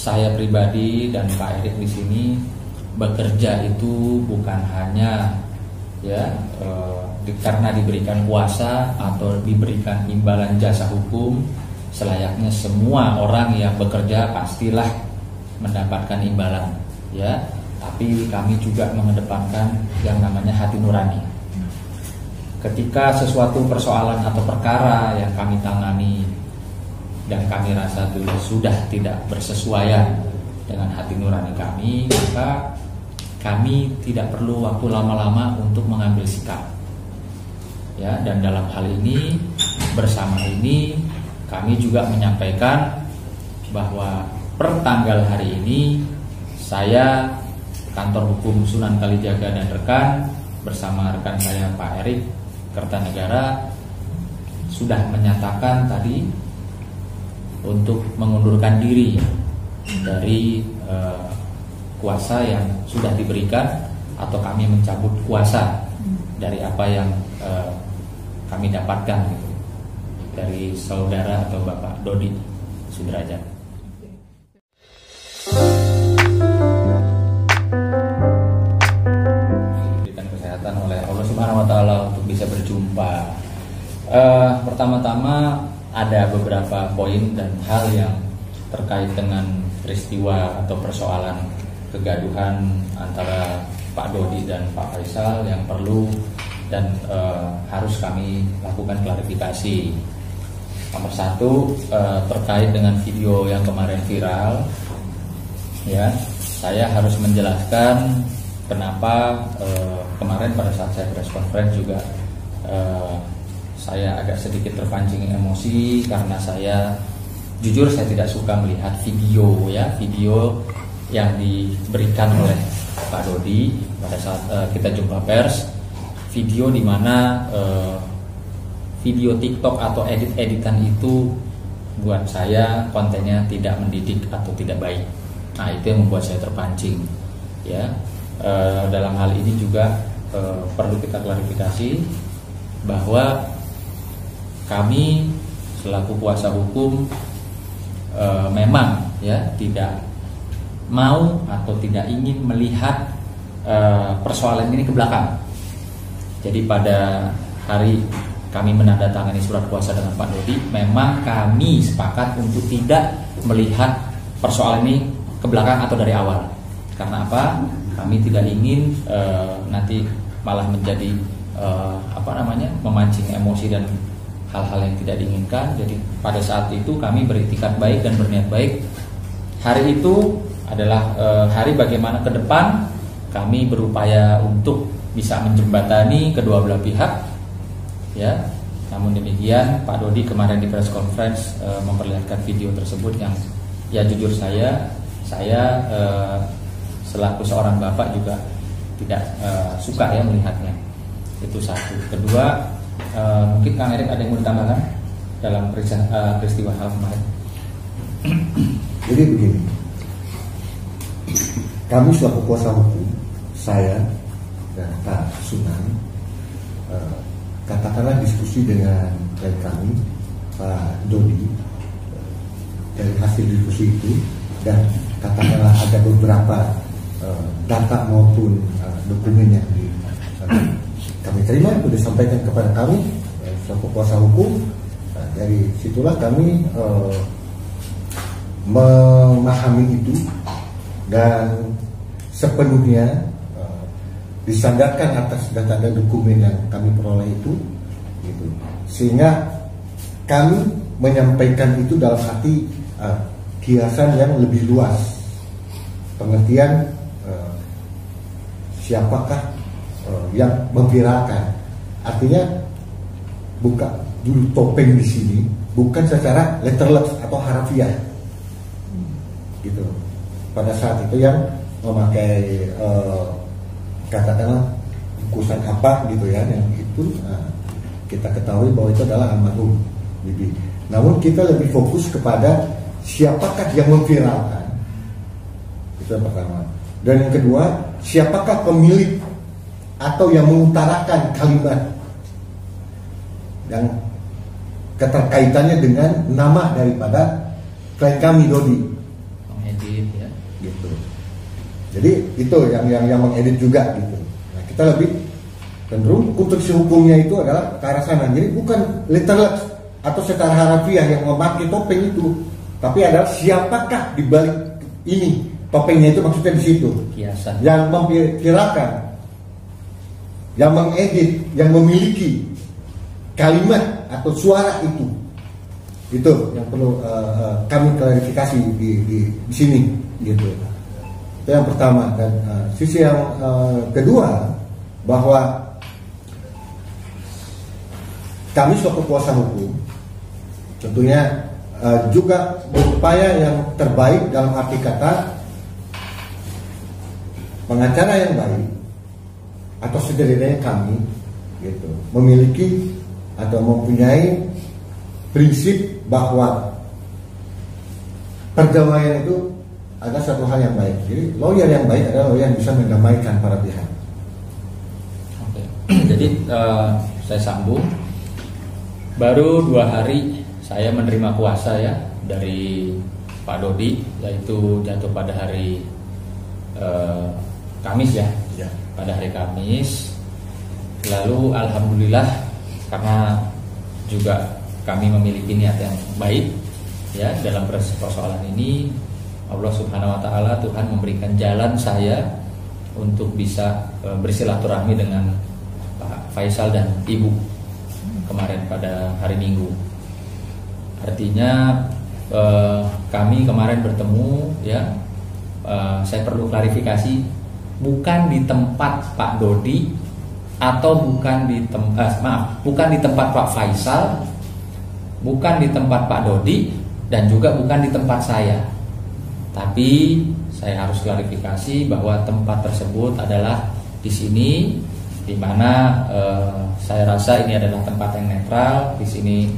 saya pribadi dan Pak Erik di sini bekerja itu bukan hanya karena diberikan kuasa atau diberikan imbalan jasa hukum. Selayaknya semua orang yang bekerja pastilah mendapatkan imbalan, ya. Tapi kami juga mengedepankan yang namanya hati nurani. Ketika sesuatu persoalan atau perkara yang kami tangani dan kami rasa sudah tidak bersesuaian dengan hati nurani kami, maka kami tidak perlu waktu lama-lama untuk mengambil sikap. Ya, dan dalam hal ini bersama ini kami juga menyampaikan bahwa per tanggal hari ini saya, Kantor Hukum Sunan Kalijaga dan rekan bersama rekan saya Pak Erik Kertanegara sudah menyatakan tadi untuk mengundurkan diri dari kuasa yang sudah diberikan, atau kami mencabut kuasa dari apa yang kami dapatkan gitu, dari saudara atau Bapak Dodi Sudrajat. Diberikan kesehatan oleh Allah Subhanahu Wa Taala untuk bisa berjumpa. Pertama-tama ada beberapa poin dan hal yang terkait dengan peristiwa atau persoalan kegaduhan antara Pak Dodi dan Pak Faisal yang perlu dan harus kami lakukan klarifikasi. Nomor satu, terkait dengan video yang kemarin viral, ya, saya harus menjelaskan kenapa kemarin pada saat saya press conference juga saya agak sedikit terpancing emosi karena jujur saya tidak suka melihat video yang diberikan oleh Pak Dodi pada saat kita jumpa pers, video di mana video TikTok atau edit-editan itu buat saya kontennya tidak mendidik atau tidak baik. Nah, itu yang membuat saya terpancing. Ya, dalam hal ini juga perlu kita klarifikasi bahwa kami selaku kuasa hukum memang tidak mau atau tidak ingin melihat persoalan ini ke belakang. Jadi pada hari kami menandatangani surat kuasa dengan Pak Dodi, memang kami sepakat untuk tidak melihat persoalan ini ke belakang atau dari awal. Karena apa? Kami tidak ingin nanti malah menjadi memancing emosi dan hal-hal yang tidak diinginkan. Jadi pada saat itu kami beriktikad baik dan berniat baik. Hari itu adalah hari bagaimana ke depan kami berupaya untuk bisa menjembatani kedua belah pihak, ya. Namun demikian Pak Dodi kemarin di press conference memperlihatkan video tersebut yang jujur saya selaku seorang bapak juga tidak suka melihatnya. Itu satu. Kedua, mungkin Kang Erik ada yang mau ditambahkan dalam peristiwa hal kemarin. Jadi begini, kami selaku kuasa hukum, saya dan Pak Sunan, katakanlah diskusi dengan klien kami Pak Dodi, dari hasil diskusi itu, dan katakanlah ada beberapa data maupun dokumen yang kami terima itu disampaikan kepada kami selaku kuasa hukum. Dari situlah kami memahami itu dan sepenuhnya disandarkan atas data dan dokumen yang kami peroleh itu, gitu. Sehingga kami menyampaikan itu dalam arti kiasan yang lebih luas, pengertian siapakah yang memviralkan. Artinya buka dulu topeng di sini bukan secara letterless atau harafiah, gitu. Pada saat itu yang memakai katakanlah bungkusan apa gitu ya, yang itu kita ketahui bahwa itu adalah almarhum Bibi. Namun kita lebih fokus kepada siapakah yang memviralkan, itu yang pertama. Dan yang kedua, siapakah pemilik atau yang mengutarakan kalimat yang keterkaitannya dengan nama daripada klien kami Dodi. gitu. Jadi itu yang mengedit juga gitu. Nah, kita lebih cenderung konstruksi hukumnya itu adalah ke arah sana. Jadi bukan literal atau secara harafiah yang memakai topeng itu, tapi adalah siapakah di balik ini. Topengnya itu maksudnya di situ. Kiasan. Yang memperkirakan, yang mengedit, yang memiliki kalimat atau suara itu yang perlu kami klarifikasi di sini gitu. Itu yang pertama. Dan sisi yang kedua, bahwa kami selaku kuasa hukum tentunya juga berupaya yang terbaik dalam arti kata pengacara yang baik atau setidaknya kami gitu memiliki atau mempunyai prinsip bahwa perdamaian itu adalah satu hal yang baik. Jadi lawyer yang baik adalah lawyer yang bisa mendamaikan para pihak. Oke. Jadi saya sambung. Baru 2 hari saya menerima kuasa ya dari Pak Dodi, yaitu jatuh pada hari Kamis ya. Pada hari Kamis. Lalu alhamdulillah karena juga kami memiliki niat yang baik ya dalam persoalan ini, Allah Subhanahu wa taala, Tuhan memberikan jalan saya untuk bisa bersilaturahmi dengan Pak Faisal dan Ibu kemarin pada hari Minggu. Artinya kami kemarin bertemu ya, saya perlu klarifikasi, bukan di tempat Pak Dodi atau bukan di tempat Pak Faisal, bukan di tempat Pak Dodi, dan juga bukan di tempat saya. Tapi saya harus klarifikasi bahwa tempat tersebut adalah di sini, di mana saya rasa ini adalah tempat yang netral. Di sini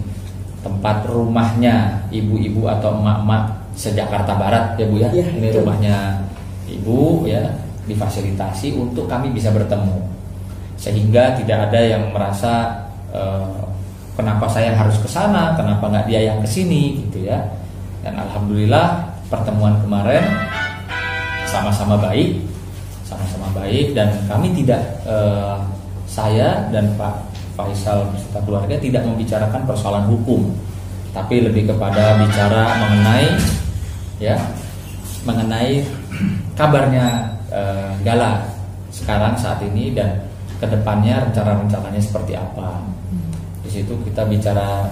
tempat rumahnya ibu-ibu atau emak-emak se-Jakarta Barat ya Bu ya. Ini betul. Rumahnya Ibu ya, difasilitasi untuk kami bisa bertemu, sehingga tidak ada yang merasa kenapa saya harus ke sana, kenapa nggak dia yang ke sini gitu ya. Dan alhamdulillah pertemuan kemarin sama-sama baik dan kami tidak saya dan Pak Faisal beserta keluarga tidak membicarakan persoalan hukum, tapi lebih kepada bicara mengenai kabarnya Gala sekarang saat ini dan kedepannya rencana-rencananya seperti apa. Di situ kita bicara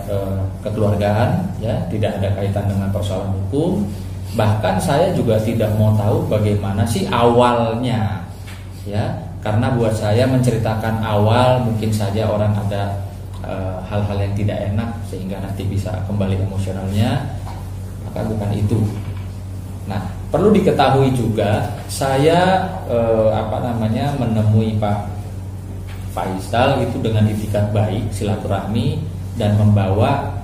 kekeluargaan ya, tidak ada kaitan dengan persoalan hukum. Bahkan saya juga tidak mau tahu bagaimana sih awalnya ya, karena buat saya menceritakan awal mungkin saja orang ada hal-hal yang tidak enak sehingga nanti bisa kembali emosionalnya, maka bukan itu. Nah, perlu diketahui juga saya menemui Pak Faisal itu dengan itikat baik, silaturahmi, dan membawa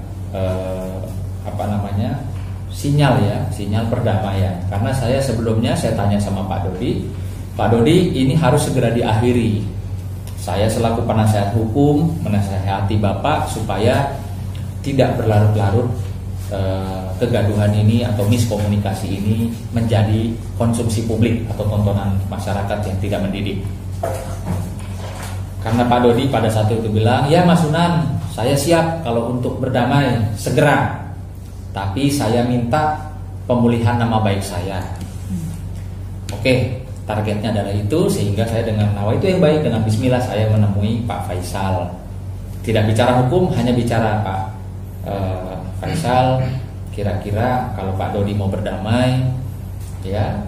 sinyal perdamaian. Karena saya sebelumnya saya tanya sama Pak Dodi, ini harus segera diakhiri. Saya selaku penasehat hukum menasehati Bapak supaya tidak berlarut-larut kegaduhan ini atau miskomunikasi ini menjadi konsumsi publik atau tontonan masyarakat yang tidak mendidik. Karena Pak Dodi pada saat itu bilang, ya Mas Sunan, saya siap kalau untuk berdamai segera, tapi saya minta pemulihan nama baik saya. Oke, targetnya adalah itu, sehingga saya dengan nawa itu yang baik, dengan bismillah saya menemui Pak Faisal. Tidak bicara hukum, hanya bicara Pak Faisal, kira-kira kalau Pak Dodi mau berdamai ya,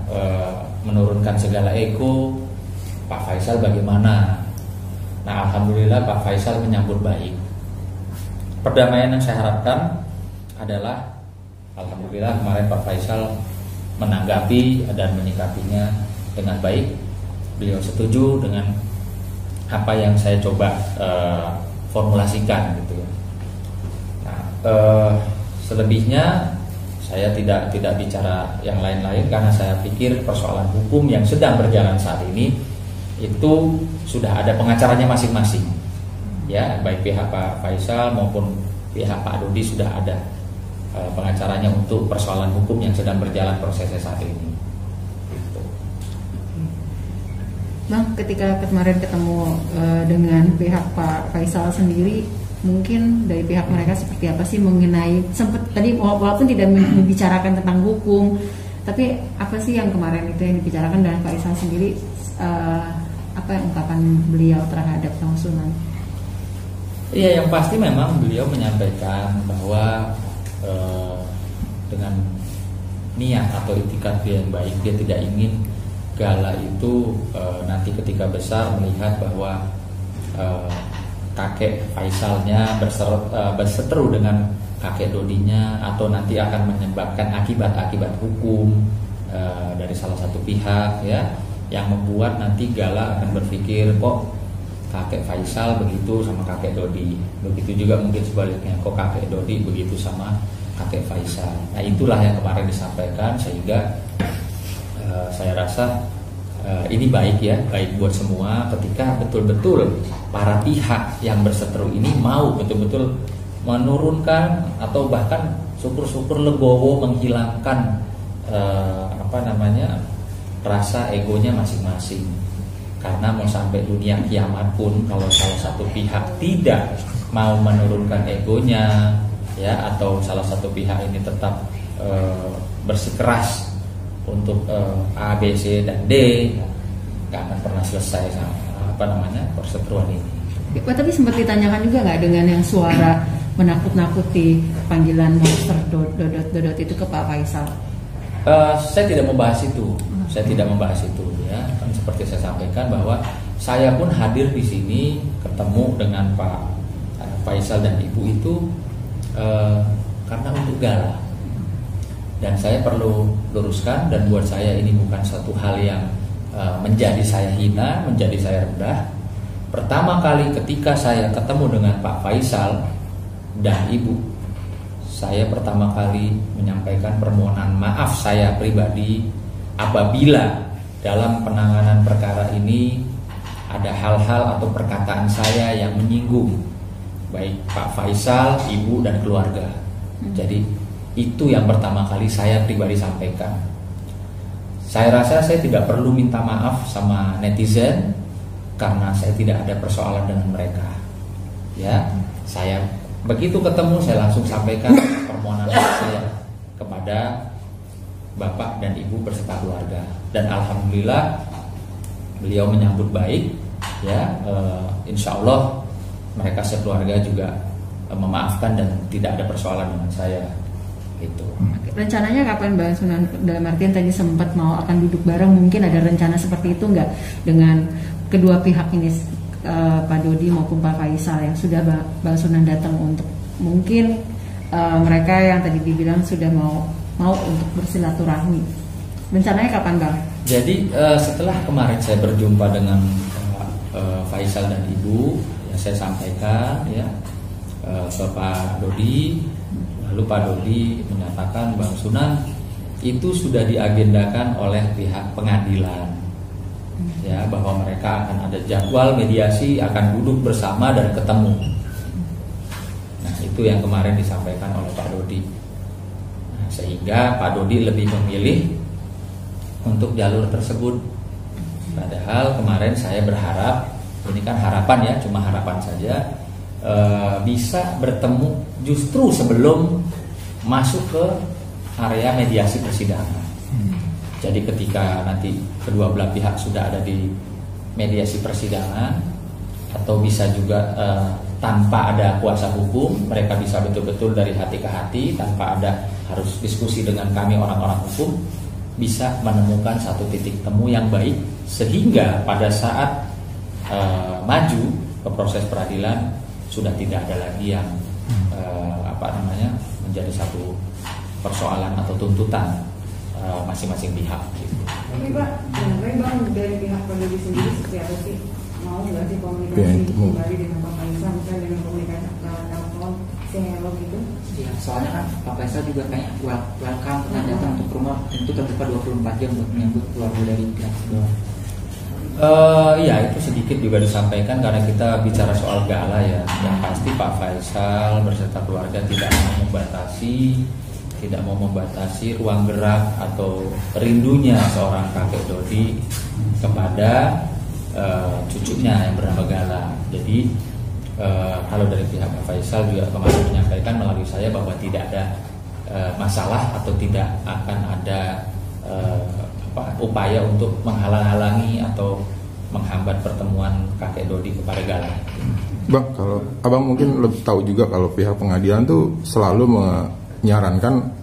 menurunkan segala ego, Pak Faisal bagaimana? Nah, alhamdulillah Pak Faisal menyambut baik. Perdamaian yang saya harapkan adalah alhamdulillah kemarin Pak Faisal menanggapi dan menyikapinya dengan baik. Beliau setuju dengan apa yang saya coba formulasikan gitu ya. Nah, selebihnya saya tidak bicara yang lain-lain karena saya pikir persoalan hukum yang sedang berjalan saat ini itu sudah ada pengacaranya masing-masing ya, baik pihak Pak Faisal maupun pihak Pak Dodi sudah ada pengacaranya untuk persoalan hukum yang sedang berjalan prosesnya saat ini. Bang, ketika kemarin ketemu dengan pihak Pak Faisal sendiri, mungkin dari pihak mereka seperti apa sih mengenai, sempat tadi walaupun tidak membicarakan tentang hukum, tapi apa sih yang kemarin itu yang dibicarakan dengan Pak Faisal sendiri, apa yang ungkapan beliau terhadap Bang Sunan? Iya, yang pasti memang beliau menyampaikan bahwa dengan niat atau itikat dia yang baik, dia tidak ingin Gala itu nanti ketika besar melihat bahwa kakek Faisalnya berseteru dengan kakek Dodinya, atau nanti akan menyebabkan akibat-akibat hukum dari salah satu pihak, ya, yang membuat nanti Gala akan berpikir kok kakek Faisal begitu sama kakek Dodi, begitu juga mungkin sebaliknya, kok kakek Dodi begitu sama kakek Faisal. Nah, itulah yang kemarin disampaikan, sehingga saya rasa ini baik ya, baik buat semua ketika betul-betul para pihak yang berseteru ini mau betul-betul menurunkan atau bahkan syukur-syukur legowo menghilangkan rasa egonya masing-masing. Karena mau sampai dunia kiamat pun kalau salah satu pihak tidak mau menurunkan egonya, ya, atau salah satu pihak ini tetap bersikeras untuk A, B, C, dan D, nggak akan pernah selesai perseteruan ini. Tapi sempat ditanyakan juga nggak dengan yang suara menakut-nakuti panggilan monster Dodot itu ke Pak Faisal? Saya tidak membahas itu. Saya tidak membahas itu, ya. Kan seperti saya sampaikan bahwa saya pun hadir di sini ketemu dengan Pak Faisal dan Ibu itu karena untuk Gala. Dan saya perlu luruskan, dan buat saya ini bukan satu hal yang menjadi saya hina, menjadi saya rendah. Pertama kali ketika saya ketemu dengan Pak Faisal dan Ibu, saya pertama kali menyampaikan permohonan maaf saya pribadi apabila dalam penanganan perkara ini ada hal-hal atau perkataan saya yang menyinggung baik Pak Faisal, Ibu, dan keluarga. Jadi itu yang pertama kali saya pribadi sampaikan. Saya rasa saya tidak perlu minta maaf sama netizen karena saya tidak ada persoalan dengan mereka. Ya, saya begitu ketemu saya langsung sampaikan permohonan saya kepada Bapak dan Ibu beserta keluarga, dan alhamdulillah beliau menyambut baik, ya. Insya Allah mereka sekeluarga juga memaafkan dan tidak ada persoalan dengan saya. Itu. Rencananya kapan Bang Sunan? Dalam artian tadi sempat mau akan duduk bareng, mungkin ada rencana seperti itu nggak dengan kedua pihak ini, Pak Dodi maupun Pak Faisal, yang sudah Bang Sunan datang untuk mungkin mereka yang tadi dibilang sudah mau untuk bersilaturahmi. Rencananya kapan Bang? Jadi setelah kemarin saya berjumpa dengan Faisal dan Ibu, ya, saya sampaikan ya ke Pak Dodi. Lalu Pak Dodi menyatakan Bang Sunan itu sudah diagendakan oleh pihak pengadilan, ya, bahwa mereka akan ada jadwal mediasi, akan duduk bersama dan ketemu. Nah, itu yang kemarin disampaikan oleh Pak Dodi. Nah, sehingga Pak Dodi lebih memilih untuk jalur tersebut. Padahal kemarin saya berharap, ini kan harapan ya, cuma harapan saja, bisa bertemu justru sebelum masuk ke area mediasi persidangan. Jadi ketika nanti kedua belah pihak sudah ada di mediasi persidangan, atau bisa juga tanpa ada kuasa hukum, mereka bisa betul-betul dari hati ke hati tanpa ada harus diskusi dengan kami orang-orang hukum, bisa menemukan satu titik temu yang baik, sehingga pada saat maju ke proses peradilan sudah tidak ada lagi yang menjadi satu persoalan atau tuntutan masing-masing pihak. Gitu. Tapi Pak, sebenarnya Bang dari pihak Pak Dodi sendiri seperti apa sih? Mau nggak sih komunikasi kembali dengan Pak Faisal, misalnya dengan komunikasi telepon, hello gitu? Ya, soalnya kan Pak Faisal juga kayak welcome pernah datang untuk rumah, itu terbuka 24 jam buat menyambut keluarga dari pihak kedua. Ya, itu sedikit juga disampaikan karena kita bicara soal Gala ya. Yang pasti Pak Faisal beserta keluarga tidak mau membatasi ruang gerak atau rindunya seorang kakek Dodi kepada cucunya yang bernama Gala. Jadi kalau dari pihak Pak Faisal juga kemarin menyampaikan melalui saya bahwa tidak ada masalah atau tidak akan ada upaya untuk menghalang-halangi atau menghambat pertemuan kakek Dodi kepada Gala. Bang, kalau abang mungkin lebih tahu juga kalau pihak pengadilan tuh selalu menyarankan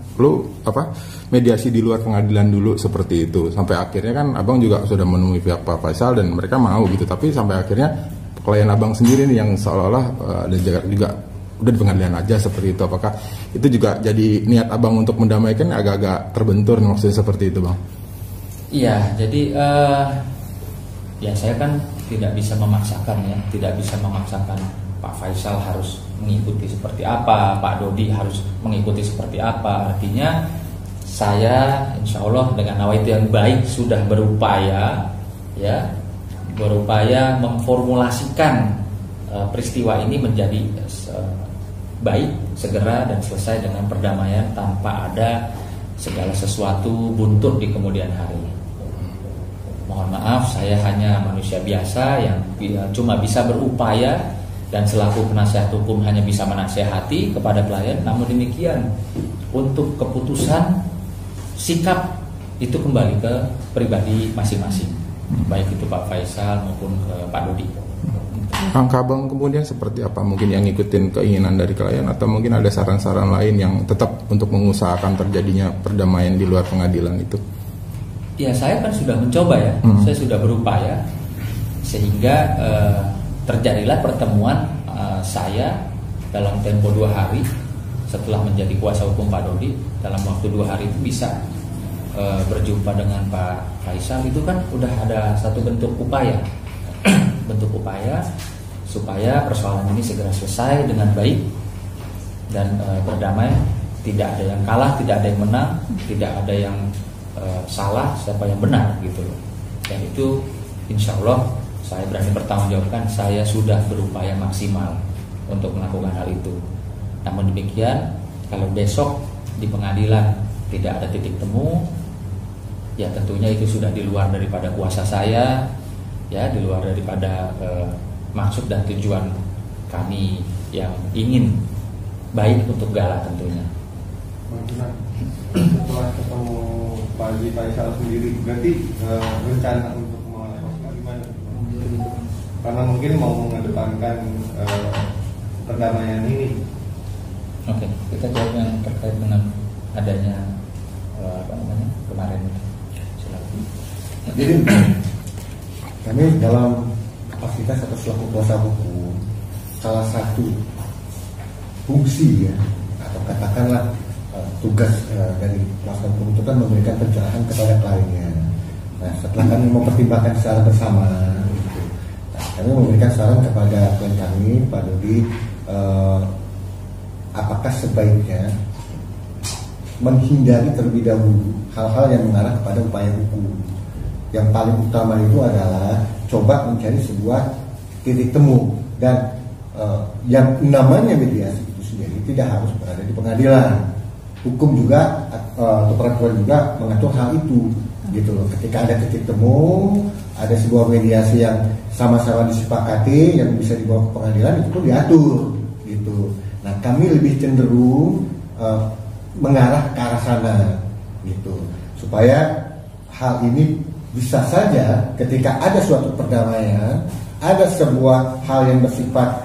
mediasi di luar pengadilan dulu seperti itu. Sampai akhirnya kan abang juga sudah menemui pihak Pak Faisal dan mereka mau gitu. Tapi sampai akhirnya klien abang sendiri nih yang seolah-olah juga udah di pengadilan aja seperti itu. Apakah itu juga jadi niat abang untuk mendamaikan agak-agak terbentur maksudnya seperti itu, Bang? Iya, jadi ya saya kan tidak bisa memaksakan Pak Faisal harus mengikuti seperti apa, Pak Dodi harus mengikuti seperti apa. Artinya saya insya Allah dengan nawaitu yang baik sudah berupaya memformulasikan peristiwa ini menjadi baik, segera dan selesai dengan perdamaian tanpa ada segala sesuatu buntut di kemudian hari. Mohon maaf, saya hanya manusia biasa yang cuma bisa berupaya dan selaku penasihat hukum hanya bisa menasihati kepada klien. Namun demikian, untuk keputusan sikap itu kembali ke pribadi masing-masing, baik itu Pak Faisal maupun ke Pak Dodi. Angka abang kemudian seperti apa? Mungkin yang ngikutin keinginan dari klien atau mungkin ada saran-saran lain yang tetap untuk mengusahakan terjadinya perdamaian di luar pengadilan itu? Ya, saya kan sudah mencoba ya, saya sudah berupaya sehingga terjadilah pertemuan saya dalam tempo 2 hari setelah menjadi kuasa hukum Pak Dodi. Dalam waktu 2 hari itu bisa berjumpa dengan Pak Faisal. Itu kan udah ada satu bentuk upaya supaya persoalan ini segera selesai dengan baik dan berdamai. Tidak ada yang kalah, tidak ada yang menang, tidak ada yang salah, siapa yang benar gitu loh. Dan itu insya Allah saya berani bertanggungjawabkan, saya sudah berupaya maksimal untuk melakukan hal itu. Namun demikian, kalau besok di pengadilan tidak ada titik temu, ya tentunya itu sudah di luar daripada kuasa saya, ya di luar daripada maksud dan tujuan kami yang ingin baik untuk Gala tentunya. Setelah ketemu Pak Haji Faisal sendiri, berarti rencana untuk melakukan gimana? Karena mungkin mau mengedepankan perdamaian ini. Oke, kita jawab yang terkait dengan adanya kemarin. Silakan. Jadi kami dalam kapasitas atau selaku kuasa hukum, salah satu fungsi ya atau katakanlah tugas dari kuasa hukum itu kan memberikan pencerahan kepada kliennya. Nah, setelah kami mempertimbangkan secara bersama, gitu, kami memberikan saran kepada klien kami, Pak Dodi, apakah sebaiknya menghindari terlebih dahulu hal-hal yang mengarah kepada upaya hukum. Yang paling utama itu adalah coba mencari sebuah titik temu, dan yang namanya mediasi itu sendiri tidak harus berada di pengadilan. Hukum juga atau peraturan juga mengatur hal itu, gitu loh. Ketika ada titik temu, ada sebuah mediasi yang sama-sama disepakati yang bisa dibawa ke pengadilan, itu pun diatur, gitu. Nah, kami lebih cenderung mengarah ke arah sana, gitu, supaya hal ini bisa saja ketika ada suatu perdamaian, ada sebuah hal yang bersifat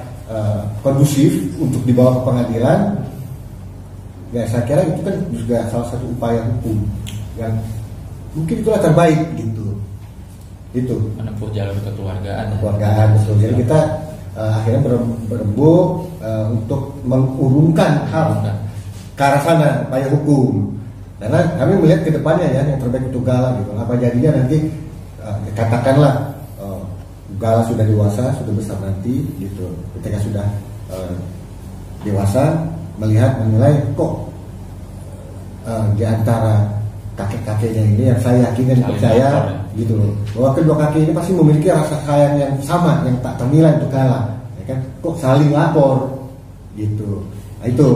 kondusif untuk dibawa ke pengadilan. Ya, saya kira itu kan juga salah satu upaya hukum yang mungkin itulah terbaik, gitu. Itu menempuh jalur kekeluargaan. Betul. Jadi kita akhirnya berembuk untuk mengurungkan hal ke arah sana, upaya hukum. Karena kami melihat ke depannya ya, yang terbaik untuk Gala, gitu. Apa jadinya nanti katakanlah Gala sudah dewasa, sudah besar nanti, gitu. Ketika sudah dewasa, menilai kok di antara kakek-kakeknya ini yang saya yakin dan percaya, gitu loh, bahwa kedua kakek ini pasti memiliki rasa sayang yang sama, yang tak ternilai untuk Gala, ya kan? Kok saling lapor, gitu. Nah, itu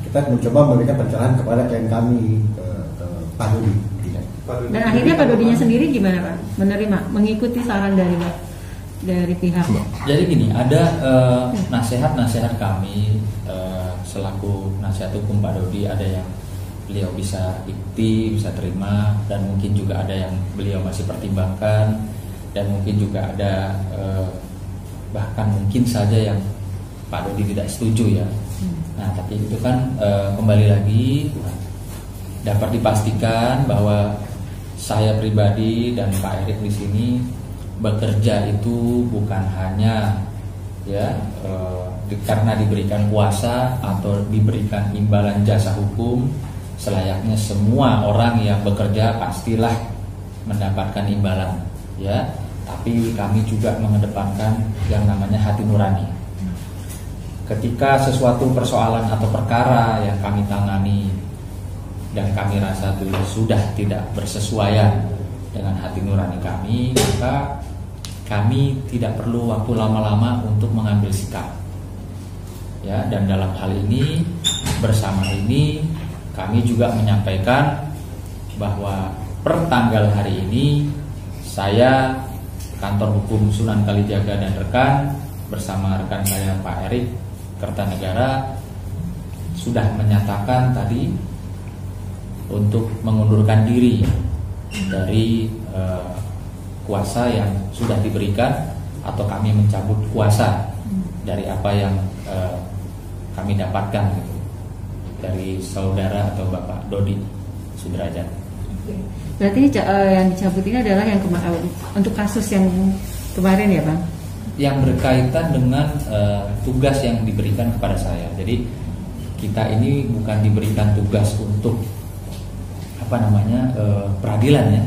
kita mencoba memberikan pencerahan kepada klien kami, ke Pak Dodi. Dan akhirnya Pak Dodinya sendiri gimana Pak? Menerima, mengikuti saran dari Pak dari pihak. Jadi gini, ada nasihat-nasihat kami selaku nasihat hukum Pak Dodi, ada yang beliau bisa ikuti, bisa terima, dan mungkin juga ada yang beliau masih pertimbangkan, dan mungkin juga ada bahkan mungkin saja yang Pak Dodi tidak setuju ya. Nah, tapi itu kan kembali lagi dapat dipastikan bahwa saya pribadi dan Pak Erik di sini bekerja itu bukan hanya ya karena diberikan kuasa atau diberikan imbalan jasa hukum. Selayaknya semua orang yang bekerja pastilah mendapatkan imbalan ya, tapi kami juga mengedepankan yang namanya hati nurani. Ketika sesuatu persoalan atau perkara yang kami tangani dan kami rasa itu sudah tidak bersesuaian dengan hati nurani kami, maka kami tidak perlu waktu lama-lama untuk mengambil sikap ya. Dan dalam hal ini, bersama ini kami juga menyampaikan bahwa per tanggal hari ini saya, kantor hukum Sunan Kalijaga dan rekan bersama rekan saya Pak Erik Kertanegara sudah menyatakan tadi untuk mengundurkan diri dari kuasa yang sudah diberikan, atau kami mencabut kuasa dari apa yang kami dapatkan gitu, dari saudara atau Bapak Dodi Sudrajat. Berarti yang dicabut ini adalah yang untuk kasus yang kemarin ya Bang? Yang berkaitan dengan tugas yang diberikan kepada saya. Jadi kita ini bukan diberikan tugas untuk peradilan ya.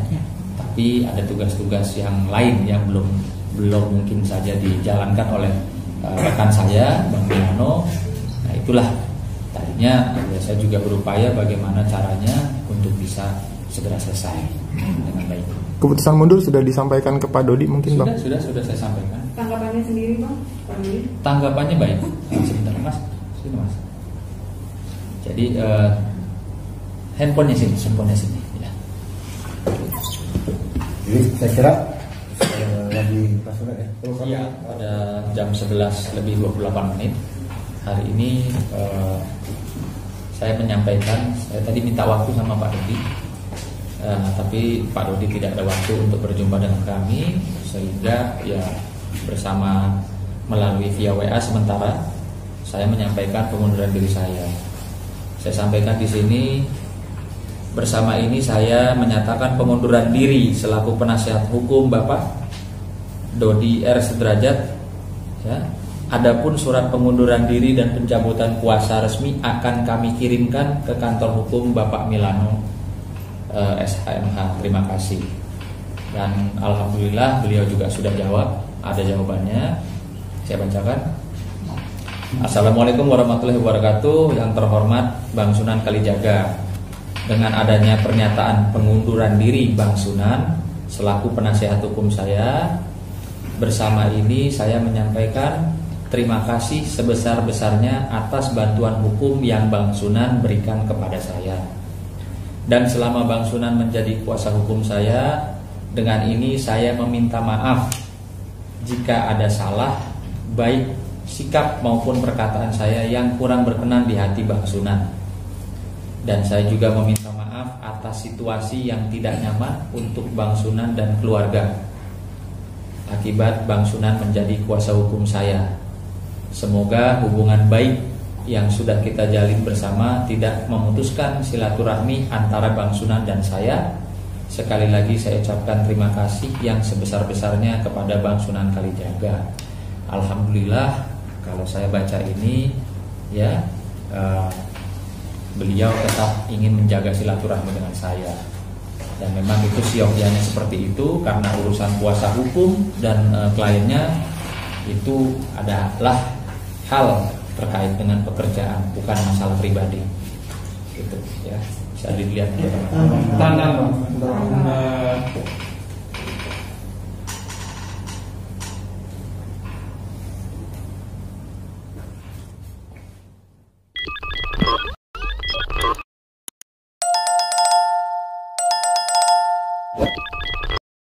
Tapi ada tugas-tugas yang lain yang belum mungkin saja dijalankan oleh rekan saya Bang Milano. Nah, itulah tadinya ya, saya juga berupaya bagaimana caranya untuk bisa segera selesai dengan baik. Keputusan mundur sudah disampaikan ke Pak Dodi mungkin Bang? Sudah saya sampaikan. Tanggapannya sendiri Bang, Pak Dodi? Tanggapannya baik. Sebentar Mas, sini Mas. Jadi handphonenya sini ya. Jadi saya kira lagi pasukan ya. Iya, pada jam 11 lebih 28 menit hari ini saya menyampaikan, saya tadi minta waktu sama Pak Dodi, tapi Pak Dodi tidak ada waktu untuk berjumpa dengan kami, sehingga ya bersama melalui via WA sementara saya menyampaikan pengunduran diri saya. Saya sampaikan di sini, bersama ini saya menyatakan pengunduran diri selaku penasihat hukum Bapak Dodi R. Sudrajat ya. Adapun surat pengunduran diri dan pencabutan kuasa resmi akan kami kirimkan ke kantor hukum Bapak Milano SHMH. Terima kasih. Dan alhamdulillah beliau juga sudah jawab, ada jawabannya. Saya bacakan. Assalamualaikum warahmatullahi wabarakatuh. Yang terhormat Bang Sunan Kalijaga, dengan adanya pernyataan pengunduran diri Bang Sunan selaku penasihat hukum saya, bersama ini saya menyampaikan terima kasih sebesar-besarnya atas bantuan hukum yang Bang Sunan berikan kepada saya. Dan selama Bang Sunan menjadi kuasa hukum saya, dengan ini saya meminta maaf jika ada salah, baik sikap maupun perkataan saya yang kurang berkenan di hati Bang Sunan. Dan saya juga meminta maaf atas situasi yang tidak nyaman untuk Bang Sunan dan keluarga akibat Bang Sunan menjadi kuasa hukum saya. Semoga hubungan baik yang sudah kita jalin bersama tidak memutuskan silaturahmi antara Bang Sunan dan saya. Sekali lagi saya ucapkan terima kasih yang sebesar-besarnya kepada Bang Sunan Kalijaga. Alhamdulillah, kalau saya baca ini ya, beliau tetap ingin menjaga silaturahmi dengan saya. Dan memang itu siokianya seperti itu, karena urusan kuasa hukum dan kliennya itu adalah hal terkait dengan pekerjaan, bukan masalah pribadi. Gitu ya. Bisa dilihat teman-teman. Tanda